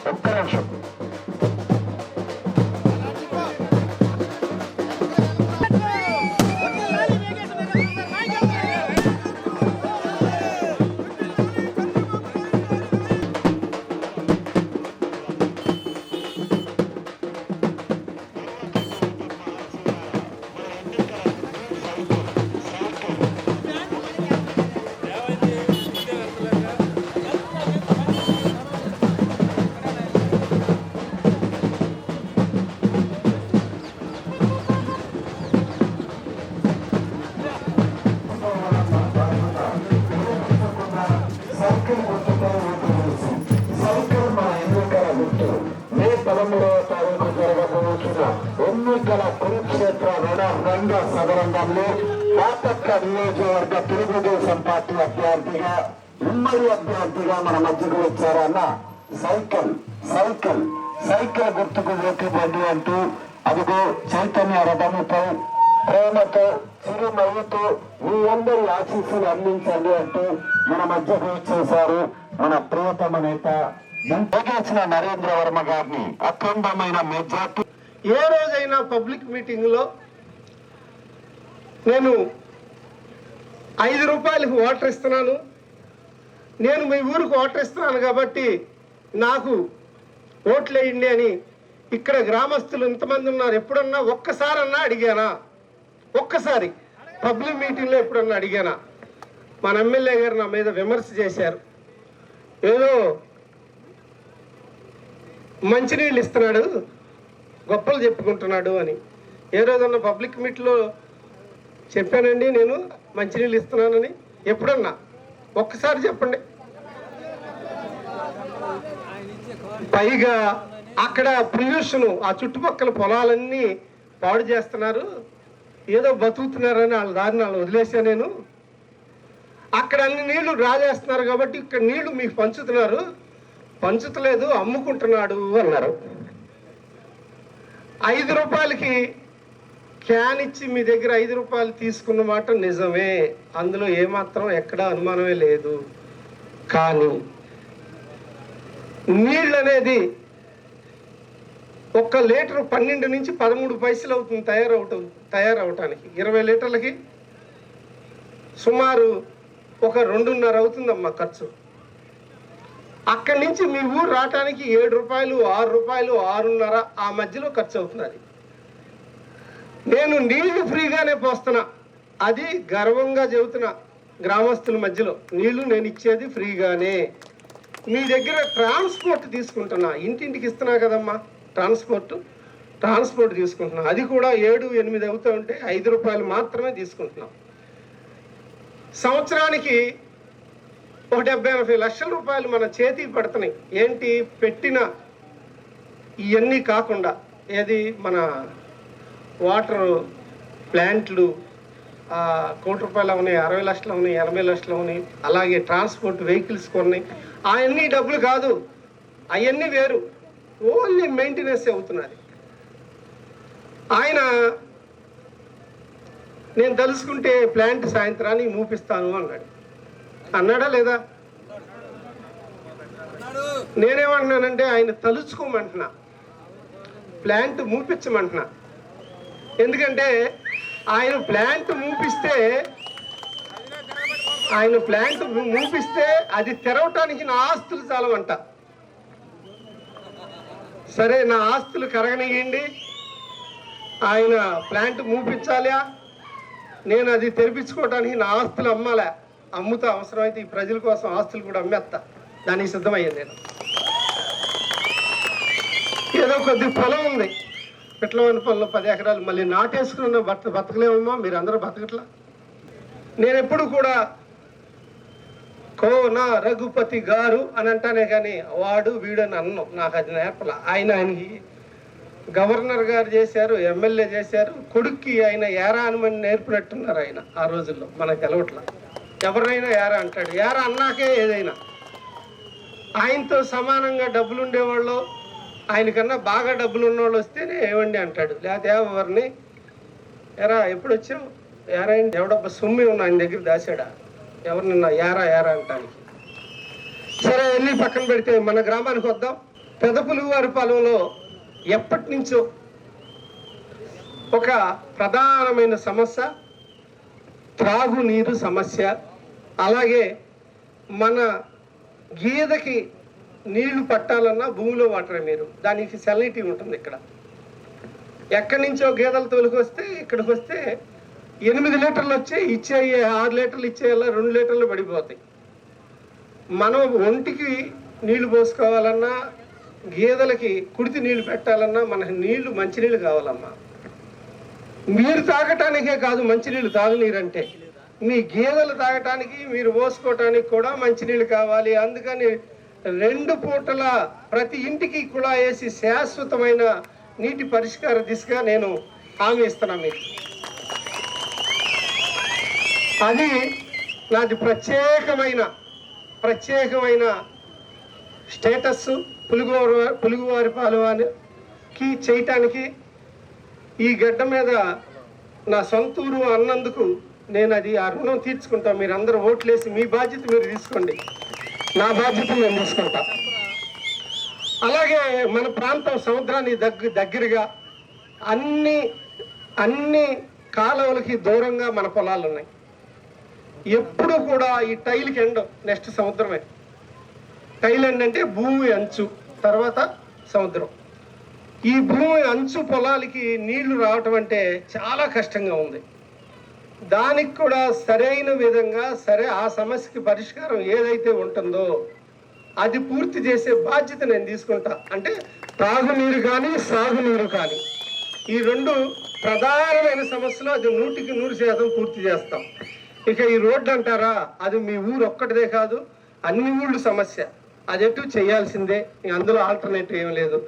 ఒక్క నిమిషం. ఎన్నికల కురుక్షేత్ర రణరంగ సదరంగంలో కాటక్క నియోజకవర్గ తెలుగుదేశం పార్టీ అభ్యర్థిగా ఉమ్మడి అభ్యర్థిగా మన మధ్యకు వచ్చారన్న సైకిల్ సైకిల్ సైకిల్ గుర్తుకు ఓటివ్వండి అంటూ అదిగో చైతన్య రథముతో ప్రేమతో చిరునవ్వుతో మీ అందరి ఆశీస్సులు అందించండి అంటూ మన మధ్యకు వచ్చేశారు మన ప్రియతమ నేత నరేంద్ర వర్మ గారిని అఖండమైన మెజార్టీ. ఏ రోజైనా పబ్లిక్ మీటింగ్లో నేను 5 రూపాయలకు వాటర్ ఇస్తున్నాను, నేను మీ ఊరికి వాటర్ ఇస్తున్నాను కాబట్టి నాకు ఓట్లు వేయండి అని ఇక్కడ గ్రామస్తులు ఇంతమంది ఉన్నారు, ఎప్పుడన్నా ఒక్కసారన్నా అడిగానా? ఒక్కసారి పబ్లిక్ మీటింగ్లో ఎప్పుడన్నా అడిగానా? మన ఎమ్మెల్యే గారు నా మీద విమర్శ చేశారు, ఏదో మంచినీళ్ళు ఇస్తున్నాడు, గొప్పలు చెప్పుకుంటున్నాడు అని. ఏ రోజన్నా పబ్లిక్ మీట్లో చెప్పానండి నేను మంచినీళ్ళు ఇస్తున్నానని? ఎప్పుడన్నా ఒక్కసారి చెప్పండి. పైగా అక్కడ పొల్యూషన్, ఆ చుట్టుపక్కల పొలాలన్నీ పాడు చేస్తున్నారు, ఏదో బతుకుతున్నారని వాళ్ళ దారిని వాళ్ళు వదిలేసా నేను. అక్కడ అన్ని నీళ్లు రాజేస్తున్నారు కాబట్టి ఇక్కడ నీళ్లు మీకు పంచుతున్నారు, పంచుతలేదు అమ్ముకుంటున్నాడు అన్నారు. 5 రూపాయలకి క్యాన్ ఇచ్చి మీ దగ్గర 5 రూపాయలు తీసుకున్న మాట నిజమే, అందులో ఏమాత్రం ఎక్కడా అనుమానమే లేదు. కానీ నీళ్ళు అనేది 1 లీటరు 12 నుంచి 13 పైసలు అవుతుంది తయారవటానికి. 20 లీటర్లకి సుమారు 2.5 అవుతుందమ్మా ఖర్చు. అక్కడి నుంచి మీ ఊరు రావటానికి 7 రూపాయలు, 6 రూపాయలు, 6.5 ఆ మధ్యలో ఖర్చు అవుతున్నది. నేను నీళ్లు ఫ్రీగానే పోస్తున్నా, అది గర్వంగా చెబుతున్నా గ్రామస్తుల మధ్యలో. నీళ్లు నేను ఇచ్చేది ఫ్రీగానే. మీ దగ్గర ట్రాన్స్పోర్ట్ తీసుకుంటున్నా, ఇంటింటికి ఇస్తున్నా కదమ్మా ట్రాన్స్పోర్ట్ తీసుకుంటున్నా, అది కూడా 7, 8 అవుతూ ఉంటే 5 రూపాయలు మాత్రమే తీసుకుంటున్నాం. సంవత్సరానికి 70-80 లక్షల రూపాయలు మన చేతికి పడుతున్నాయి. ఏంటి పెట్టిన ఇవన్నీ కాకుండా, ఏది మన వాటర్ ప్లాంట్లు 1 కోటి రూపాయలు అవునాయి, 60 లక్షలు అవునాయి, 80 లక్షలు అవునాయి. అలాగే ట్రాన్స్పోర్ట్ వెహికల్స్ కొన్నాయి. అవన్నీ డబ్బులు కాదు, అవన్నీ వేరు, ఓన్లీ మెయింటెనెన్స్ అవుతున్నది. ఆయన నేను తలుసుకుంటే ప్లాంట్ సాయంత్రానికి మూపిస్తాను అన్నాడా లేదా? నేనేమంటున్నానంటే ఆయన తలుచుకోమంటున్నా, ప్లాంట్ మూపించమంటున్నా. ఎందుకంటే ఆయన ప్లాంట్ మూపిస్తే అది తెరవటానికి నా ఆస్తులు చాలవంట. సరే, నా ఆస్తులు కరగనియండి, ఆయన ప్లాంట్ మూపించాలా, నేను అది తెరిపించుకోవటానికి నా ఆస్తులు అమ్ముతా, అవసరమైతే ఈ ప్రజల కోసం ఆస్తులు కూడా అమ్మేస్తా, దానికి సిద్ధమయ్యాను నేను. ఏదో కొద్ది పొలం ఉంది, పిట్లవని పొలంలో 10 ఎకరాలు, మళ్ళీ నాటేసుకున్న బతకలేమమ్మా, మీరు అందరూ బతకట్లా. నేను ఎప్పుడు కూడా కోన రఘుపతి గారు అని అంటానే కానీ వాడు వీడని అన్నం, నాకు అది నేర్పల. ఆయనకి గవర్నర్ గారు చేశారు, ఎమ్మెల్యే చేశారు, కొడుక్కి ఆయన ఏరా అని నేర్పినట్టున్నారు ఆయన. ఆ రోజుల్లో మనకు తెలవట్లా, ఎవరినైనా ఏరా అంటాడు, ఏరా అన్నాకే ఏదైనా. ఆయనతో సమానంగా డబ్బులు ఉండేవాళ్ళు, ఆయనకన్నా బాగా డబ్బులు ఉన్నవాళ్ళు వస్తేనే ఏమండి అంటాడు, లేకపోతే ఎవరిని ఎరా ఎప్పుడు వచ్చావు, ఎరా ఎవడబ్బా సొమ్మి ఉన్న ఆయన దగ్గర దాచాడా, ఎవరినన్నా యారా యారా అంటానికి. సరే వెళ్ళి పక్కన పెడితే మన గ్రామానికి వద్దాం. పెదపులుగువారిపాలెంలో ఎప్పటి నుంచో ఒక ప్రధానమైన సమస్య త్రాగునీరు సమస్య. అలాగే మన గీదకి నీళ్లు పట్టాలన్నా భూమిలో వాటరే నీరు, దానికి సెలనిటీ ఉంటుంది. ఇక్కడ ఎక్కడి నుంచో గేదెలు తోలుకొస్తే ఇక్కడికి వస్తే 8 లీటర్లు వచ్చి ఇచ్చే 6 లీటర్లు ఇచ్చేయాలా 2 లీటర్లు పడిపోతాయి. మనం ఒంటికి నీళ్లు పోసుకోవాలన్నా గేదెలకి కుడితి నీళ్లు పెట్టాలన్నా మనకి నీళ్లు మంచినీళ్ళు కావాలమ్మా. మీరు తాగటానికే కాదు మంచినీళ్ళు, తాగునీరు అంటే మీ గేదెలు తాగటానికి మీరు పోసుకోవటానికి కూడా మంచినీళ్ళు కావాలి. అందుకని 2 పూటల ప్రతి ఇంటికి కుళాయి వేసి శాశ్వతమైన నీటి పరిష్కార దిశగా నేను హామీ ఇస్తున్నా మీకు. అది నాది ప్రత్యేకమైన స్టేటస్. పులుగువారిపాలెంకి చేయటానికి ఈ గడ్డ మీద నా సొంతూరు అన్నందుకు నేను అది ఆ రుణం తీర్చుకుంటా. మీరు అందరూ ఓట్లేసి మీ బాధ్యత మీరు తీసుకోండి, నా బాధ్యత నేను తీసుకుంటా. అలాగే మన ప్రాంతం సముద్రానికి దగ్గరగా అన్ని కాలువలకి దూరంగా మన పొలాలు ఉన్నాయి. ఎప్పుడు కూడా ఈ టైల్కి ఎండ్ నెక్స్ట్ సముద్రమే. టైల్ ఎండ్ అంటే భూమి అంచు, తర్వాత సముద్రం. ఈ భూమి అంచు పొలాలకి నీళ్లు రావటం అంటే చాలా కష్టంగా ఉంది. దానికి కూడా సరైన విధంగా ఆ సమస్యకి పరిష్కారం ఏదైతే ఉంటుందో అది పూర్తి చేసే బాధ్యత నేను తీసుకుంటా. అంటే తాగునీరు కానీ సాగునీరు కానీ ఈ 2 ప్రధానమైన సమస్యలు అది 100% పూర్తి చేస్తాం. ఇక ఈ రోడ్డు అంటారా, అది మీ ఊరు ఒక్కటిదే కాదు, అన్ని ఊళ్ళు సమస్య. అది ఎటు చేయాల్సిందే, అందులో ఆల్టర్నేటివ్ ఏం లేదు.